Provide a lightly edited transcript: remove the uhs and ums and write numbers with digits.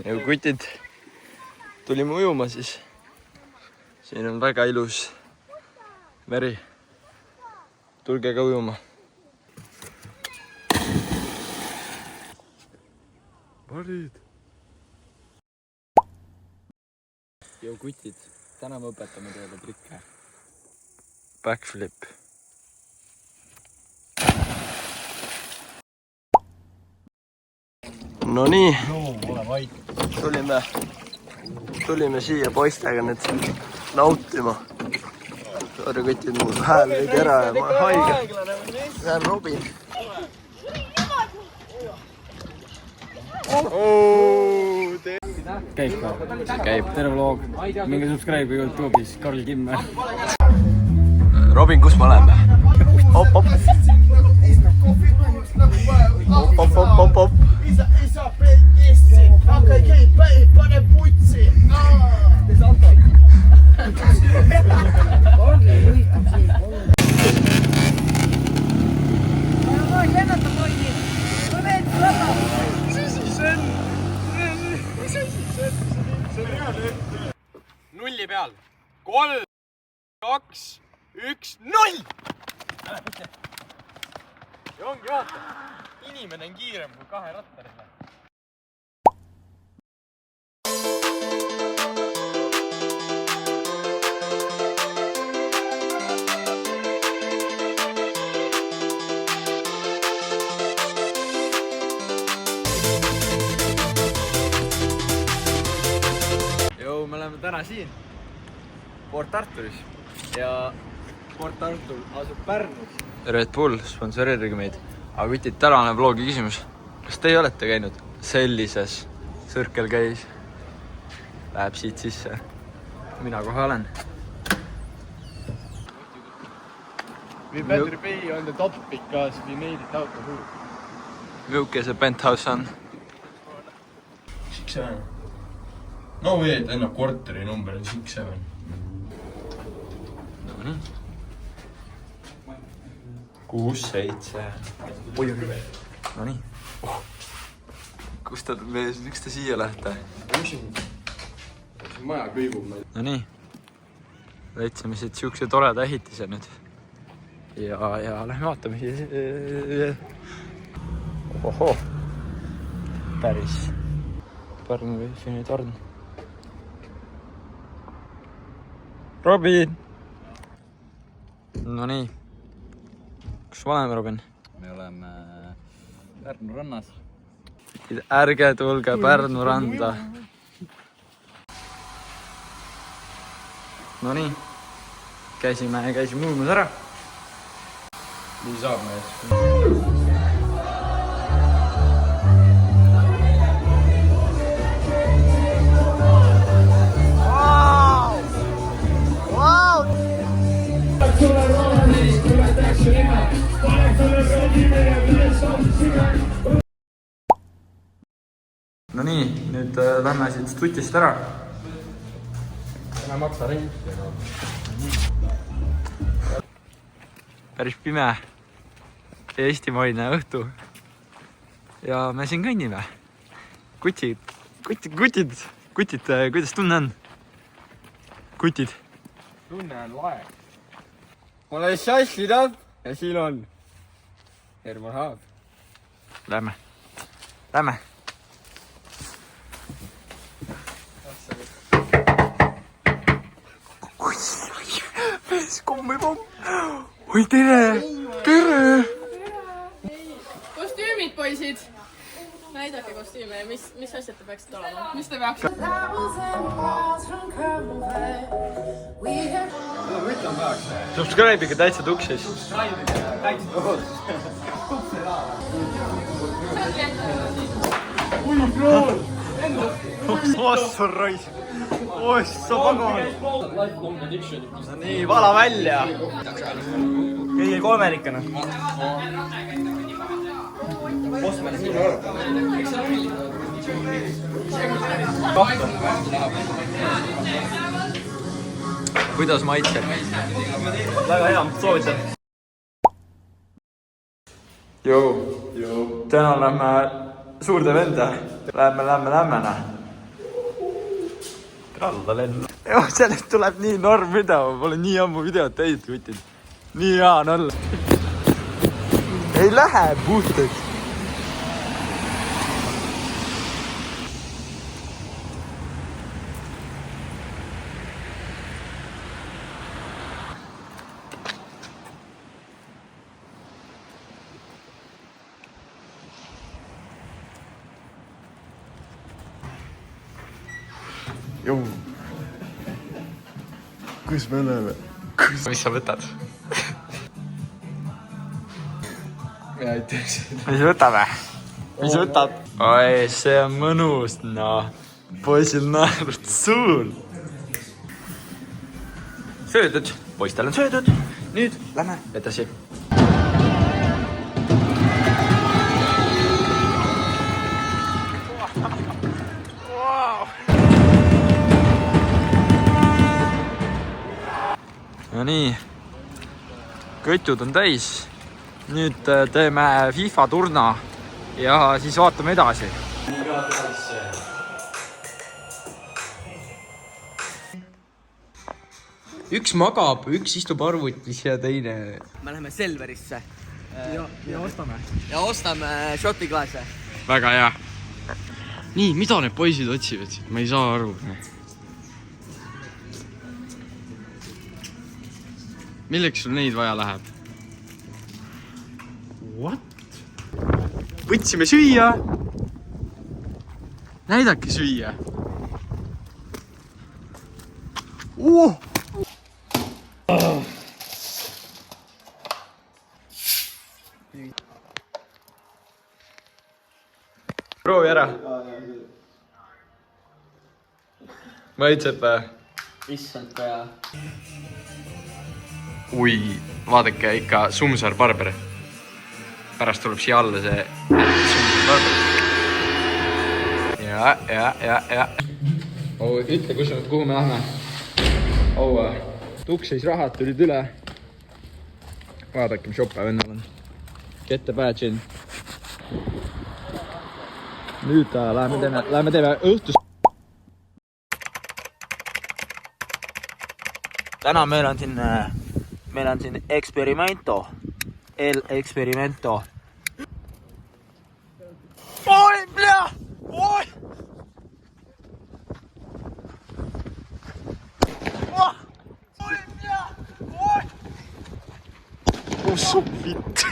ja kutid tulime ujuma siis. Siin on väga ilus meri. Tulge ka ujuma. Parid. Jõu kutid, täna me õpetame teile trikke. Backflip. No nii, tulime siia poistega nüüd nautima. Sorry kutid, mul hääl veidi ära ja ma olen haige. See on Robin. Käib ka? Käib. Tere vlog. Minge subscribe YouTube'is, Karl Kimmer. Robin, kus me oleme? Hop, hop. Hop, hop, hop, hop. Isa peikissi, okei, pane putsi. Nulli peal. 3, 2, 1, 0! Ja ongi vaata. Inimene on kiirem kui 2 rattarile. Joo, me oleme täna siin Port Arturis ja Port Artur asub Pärnus. Red Bull sponsoreerige meid. Aga kutid, tänane vlogi küsimus. Kas teie olete käinud sellises Circle K-s? Läheb siit sisse. Mina kohe olen. We better be on the top because we made it out of food. Milke see penthouse on? 6-7. No või enne korteri number on 6-7. No nii. 6, 7. Oi. No nii. Oh. Kus ta mees, miks te siia lähete? See maja kõigub meil. No nii. Leidsime siit siukse toreda ehitise nüüd. Ja lähme vaatame siia. Ohoho. Päris. Pärnu Wi-Fi torn. Robin! No nii. Kus me oleme, Robin? Me oleme Pärnu rannas. Ärge tulge Pärnu randa. No nii. Käisime ujumas ära. Nii saab mees. No nii, nüüd lähme siit stutist ära. Ärme maksa renti. Päris pime. Eestimaine õhtu. Ja me siin kõnnime. Kutid, kuidas tunne on? Kutid. Tunne on lae. Ma olen šašlidab ja siin on Herman Haab. Lähme. Mees, kommipomm. Oi, tere! Kostüümid, poisid! Näidake kostüüme ja mis asjad te peaksite olema? Mis te peaks? Subscribe'iga täitsa tuksis. Ossa raisk. Ossa pagan. Nii, vala välja. Kõigil kolmenikana. Kuidas maitseb? Väga hea, soovitan. Täna lähme suurde venda. Lähme, näe. Tralla lenn. Sellest tuleb nii norm video, ma pole nii ammu videot teinud, kutid. Nii hea on olla. Ei lähe puhtaks. Jõu. Kus me oleme? Mis sa võtad? Mina ütleks. Mis võtame? Mis võtad? Oi, see on mõnus, noh. Poisil naerud suul. Söödud. Poistel on söödud. Nüüd lähme edasi. No nii, kõtud on täis. Nüüd teeme FIFA turna ja siis vaatame edasi. Üks magab, üks istub arvutis ja teine... Me läheme Selverisse Ja ostame. ja ostame šotiklaase. Väga hea. Nii, mida need poisid otsivad? Ma ei saa aru. Milleks sul neid vaja läheb? What? Võtsime süüa. Näidake süüa. Proovi ära. Maitseb või? Issand ka ja. Ui, vaadake ikka Sumsar Barber. Pärast tuleb siia alla see Sumsar Barber. Ja. Ütle, kuhu me lähme. Tukseis rahad tulid üle. Vaadake, mis jope vennal on. Kette päätsin. Nüüd lähme teeme õhtus. Täna meil on siin Experimento. El Experimento. Oi, bля! Oi! Oi, bля! Oi! Oh, so fit!